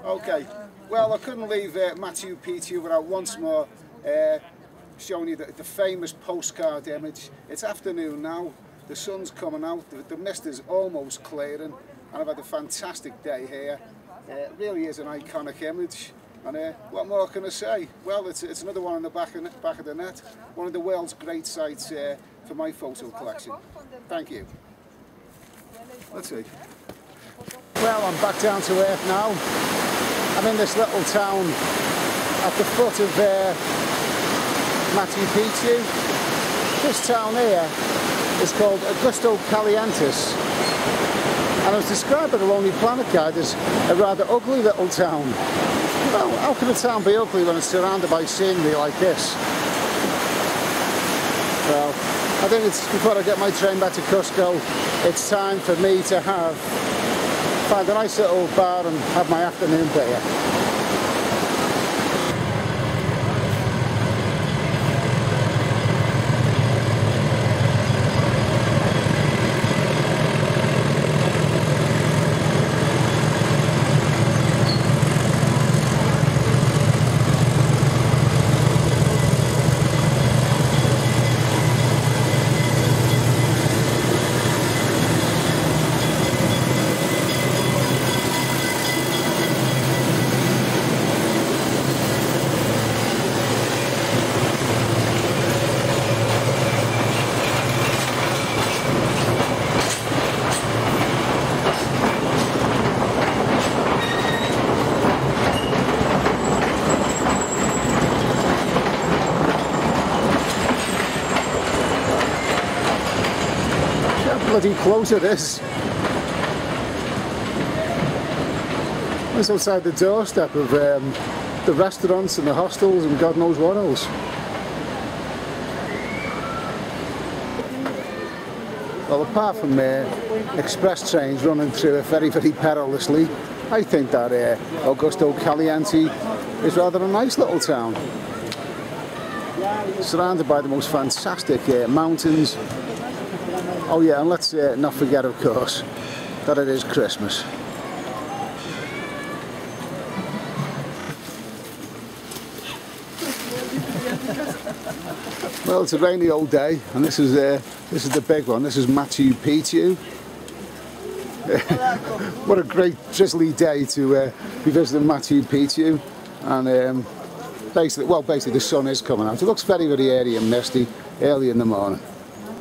Okay, well, I couldn't leave Machu Picchu without once more showing you the famous postcard image. It's afternoon now, the sun's coming out, the mist is almost clearing, and I've had a fantastic day here. It really is an iconic image, and what more can I say? Well, it's another one on the back of the net, one of the world's great sites for my photo collection. Thank you. Let's see. Well, I'm back down to earth now. I'm in this little town at the foot of Machu Picchu. This town here is called Augusto Calientes, and I was described by the Lonely Planet Guide as a rather ugly little town. Well, how can a town be ugly when it's surrounded by scenery like this? Well, I think it's, before I get my train back to Cusco, it's time for me to find a nice little bar and have my afternoon beer. Bloody close it is. It's outside the doorstep of the restaurants and the hostels and God knows what else. Well, apart from express trains running through it very, very perilously, I think that Augusto Calientes is rather a nice little town. Surrounded by the most fantastic mountains. Oh yeah, and let's not forget, of course, that it is Christmas. Well, it's a rainy old day, and this is the big one. This is Machu Picchu. What a great drizzly day to be visiting Machu Picchu, and basically the sun is coming out. It looks very, very airy and misty early in the morning.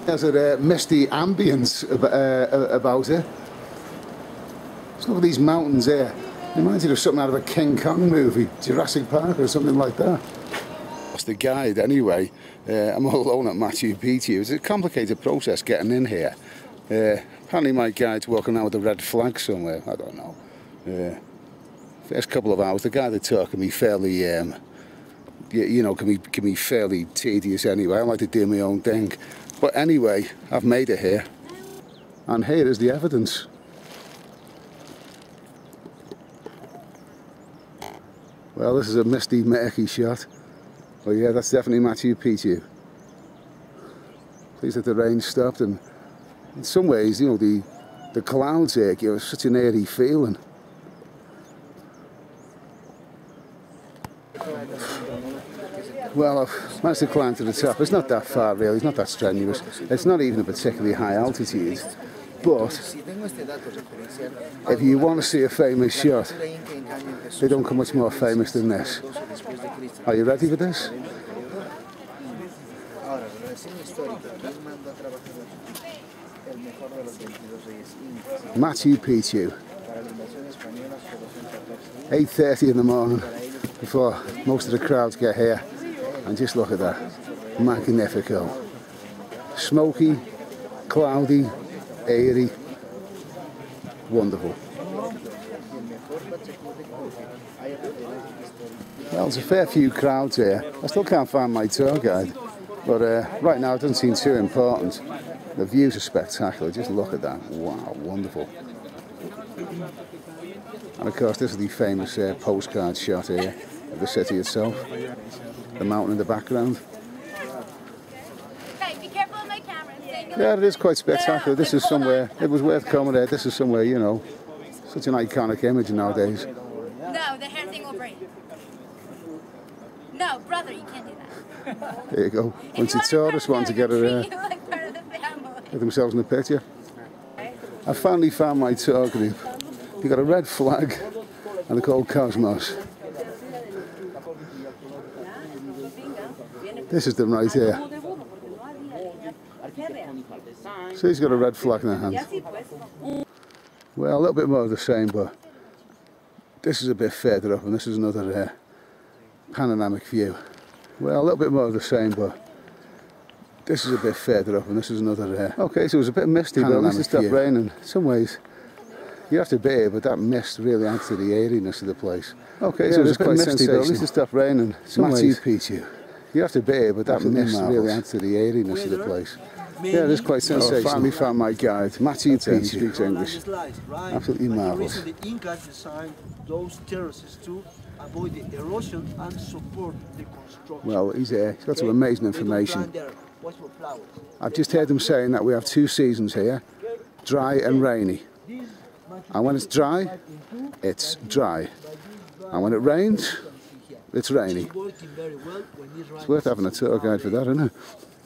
There's a misty ambience about it. Just look at these mountains here. It reminds you of something out of a King Kong movie, Jurassic Park or something like that. That's the guide anyway. I'm all alone at Machu Picchu. It's a complicated process getting in here. Apparently my guide's walking out with a red flag somewhere. I don't know. First couple of hours, the guy that talked can be fairly, can be fairly tedious anyway. I like to do my own thing. But anyway, I've made it here, and here is the evidence. Well, this is a misty, murky shot. But yeah, that's definitely Machu Picchu. Pleased that the rain stopped, and in some ways, you know, the clouds here give us such an airy feeling. Well, I've managed to climb to the top. It's not that far really, it's not that strenuous. It's not even a particularly high altitude. But if you want to see a famous shot, they don't come much more famous than this. Are you ready for this? Machu Picchu. 8:30 in the morning before most of the crowds get here. And just look at that, magnifico. Smoky, cloudy, airy, wonderful. Well, there's a fair few crowds here. I still can't find my tour guide, but right now it doesn't seem too important. The views are spectacular, just look at that, wow, wonderful. And of course this is the famous postcard shot here of the city itself. The mountain in the background. Hey, be careful of my camera. Yeah, it is quite spectacular. This is somewhere, it was worth coming here. This is somewhere, you know, such an iconic image nowadays. brain. No, brother, you can't do that. There you go. Once the tourists want to get themselves in the picture. I finally found my tour group. They got a red flag and they're called Cosmos. This is them right here. So he's got a red flag in their hand. Well, a little bit more of the same, but this is a bit further up and this is another panoramic view. Well, a little bit more of the same, but this is a bit further up and this is another okay, so it was a bit misty, but at least it stopped raining. In some ways you have to bear, but that mist really adds to the airiness of the place. Okay, so it was a bit misty, but at least it stopped raining. Machu Picchu. You have to bear, but that mist really adds to the airiness of the place. Yeah, it is quite sensational. I finally found my guide. Machu Picchu speaks English. Absolutely marvellous. The Incas designed those terraces to avoid the erosion and support the construction. Well, he's got some amazing information. I've just heard them saying that we have 2 seasons here, dry and rainy. And when it's dry, it's dry. And when it rains, it's rainy. It's worth having a tour guide for that, isn't it?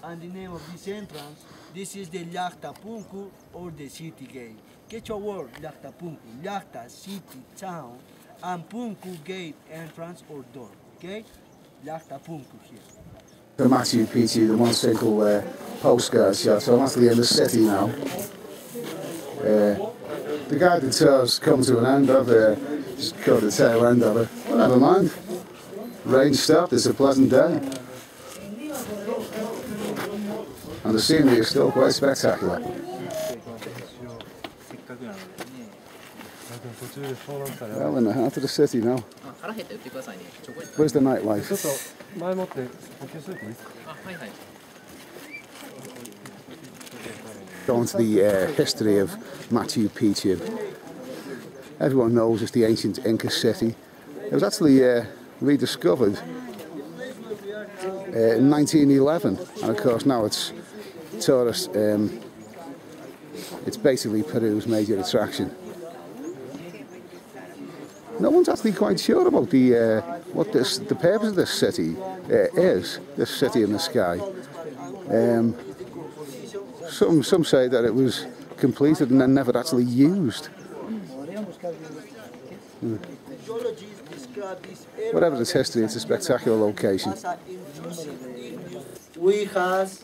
And the name of this entrance, this is the Llactapunku, or the city gate. Quechua word, Llactapunku, Llacta, city, town, and Punku, gate, entrance or door. Okay? Llactapunku here. The Machu Picchu, the one single postcard shot, so I'm actually in the city now. The guided tour's come to an end. I've just got the tail end of it. Well, never mind. Rain stopped, it's a pleasant day. And the scenery is still quite spectacular. Well, in the heart of the city now. Where's the nightlife? Going to the history of Machu Picchu. Everyone knows it's the ancient Inca city. It was actually rediscovered in 1911, and of course now it's tourist. It's basically Peru's major attraction. No one's actually quite sure about the purpose of this city is. This city in the sky. Some say that it was completed and then never actually used. Whatever its history, it's a spectacular location. We have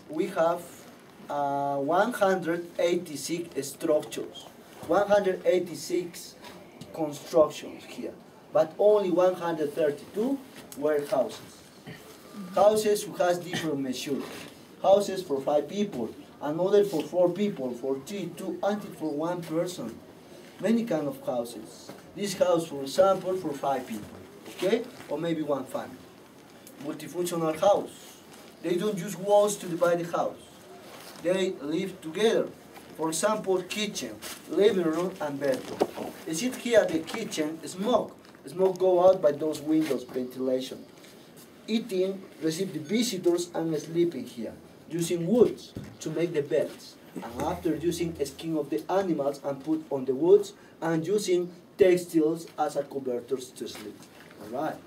186 structures, 186 constructions here, but only 132 were houses. Houses who has different measures. Houses for 5 people, another for 4 people, for 3, 2, until for 1 person. Many kind of houses. This house, for example, for 5 people, okay? Or maybe 1 family. Multifunctional house. They don't use walls to divide the house. They live together. For example, kitchen, living room, and bedroom. You see here the kitchen, smoke. Smoke go out by those windows, ventilation. Eating, receive the visitors, and sleeping here. Using woods to make the beds. And after using skin of the animals and put on the woods, and using textiles as a covertors to sleep. All right.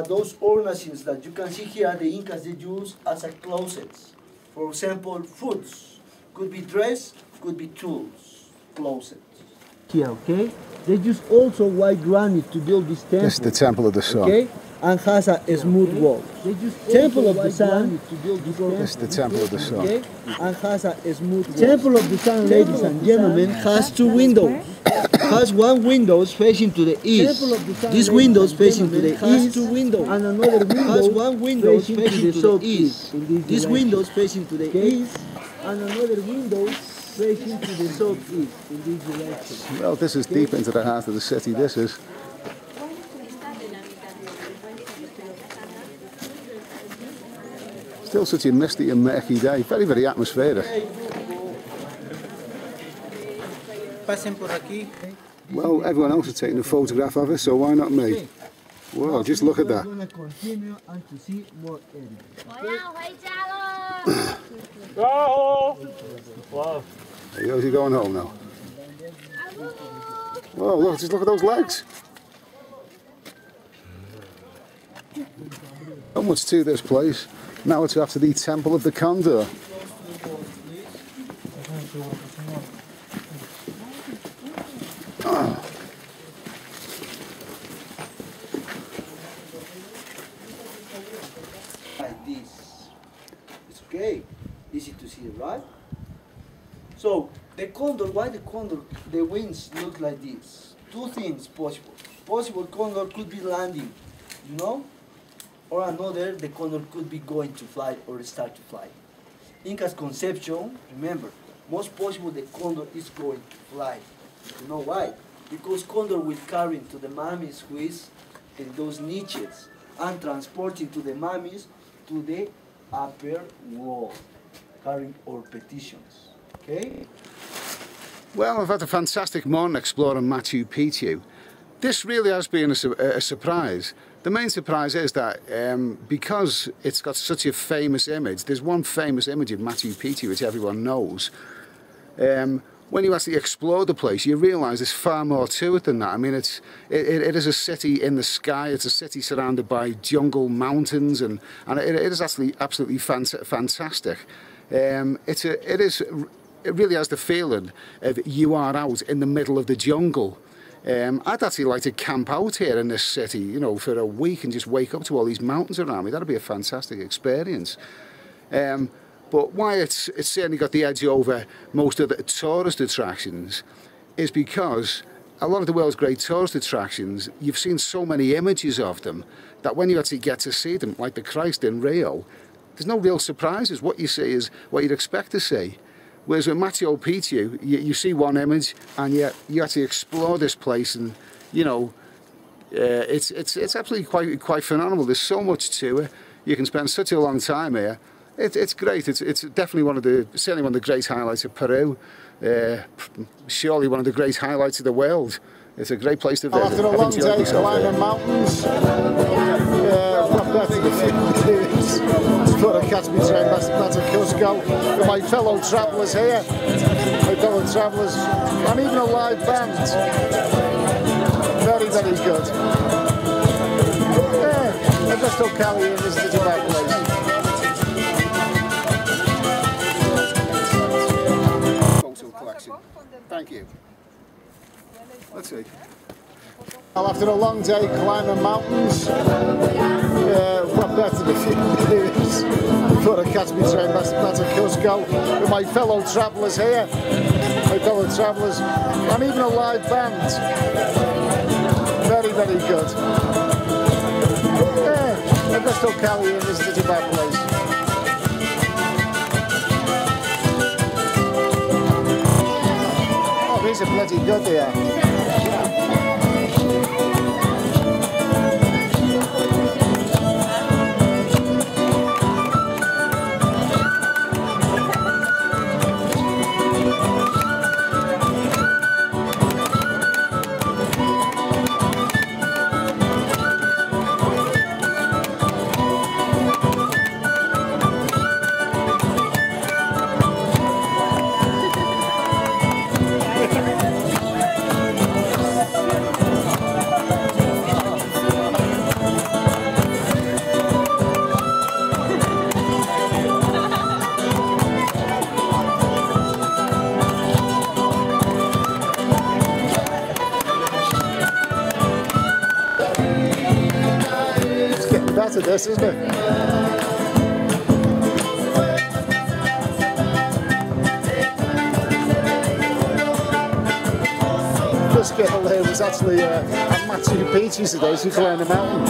Those ornaments that you can see here, the Incas they use as a closets. For example, foods could be dress, could be tools, closets. Here, okay. They use also white granite to build this temple. This is the Temple of the Sun. Okay, and has a smooth wall. Temple of the Sun. This is the Temple of the Sun. Okay, and has a smooth wall. Temple of the Sun, ladies and gentlemen, has 2 windows. Has 1 window facing to the east. This window facing to the east. 2 windows. And another window has 1 window facing to the east. This window facing to the east. And another window facing to the southeast in this direction. Well, this is deep into the heart of the city. This is. Still such a misty and murky day. Very, very atmospheric. Well, everyone else is taking a photograph of it, so why not me? Wow, just look at that. We're going to continue and to see more areas. Wow. Is he going home now? Whoa, look, just look at those legs. Not much to this place. Now it's after the Temple of the Condor. Oh. Like this. It's okay. Easy to see, right? So the condor, why the condor, the wings look like this? Two things possible. Possible condor could be landing, you know? Or another, the condor could be going to fly or start to fly. Inca's conception, remember, most possible the condor is going to fly. You know why? Because condor will carry to the mummies who is in those niches and transporting to the mummies to the upper world, carrying our petitions. Okay? Well, I've had a fantastic morning exploring Machu Picchu. This really has been a surprise. The main surprise is that because it's got such a famous image, there's one famous image of Machu Picchu which everyone knows. When you actually explore the place, you realise there's far more to it than that. I mean, it is a city in the sky. It's a city surrounded by jungle mountains, and it is actually absolutely fantastic. It really has the feeling of you are out in the middle of the jungle. I'd actually like to camp out here in this city, you know, for a week and just wake up to all these mountains around me. That'd be a fantastic experience. But why it's certainly got the edge over most of the tourist attractions is because a lot of the world's great tourist attractions, you've seen so many images of them that when you actually get to see them, like the Christ in Rio, there's no real surprises. What you see is what you'd expect to see. Whereas with Machu Picchu, you see one image and yet you actually explore this place, and you know, it's absolutely quite phenomenal. There's so much to it. You can spend such a long time here. It's great. It's definitely certainly one of the great highlights of Peru. Surely one of the great highlights of the world. It's a great place to visit. After a long day climbing mountains, not better before I catch me train back to Cusco with my fellow travellers here, and even a live band. Very, very good. Yeah, I'm just still carrying this little bad place. Collection. Thank you. Let's see. Well, after a long day climbing mountains, what better before I catch me train back to Cusco with my fellow travellers here, and even a live band. Very, very good. Yeah, I'm just still carrying this little bad place. These are bloody good, they are. Better this, isn't it? This girl here was actually at Machu Picchu today. She climbed the mountain.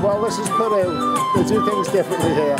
Well, this is Peru. They do things differently here.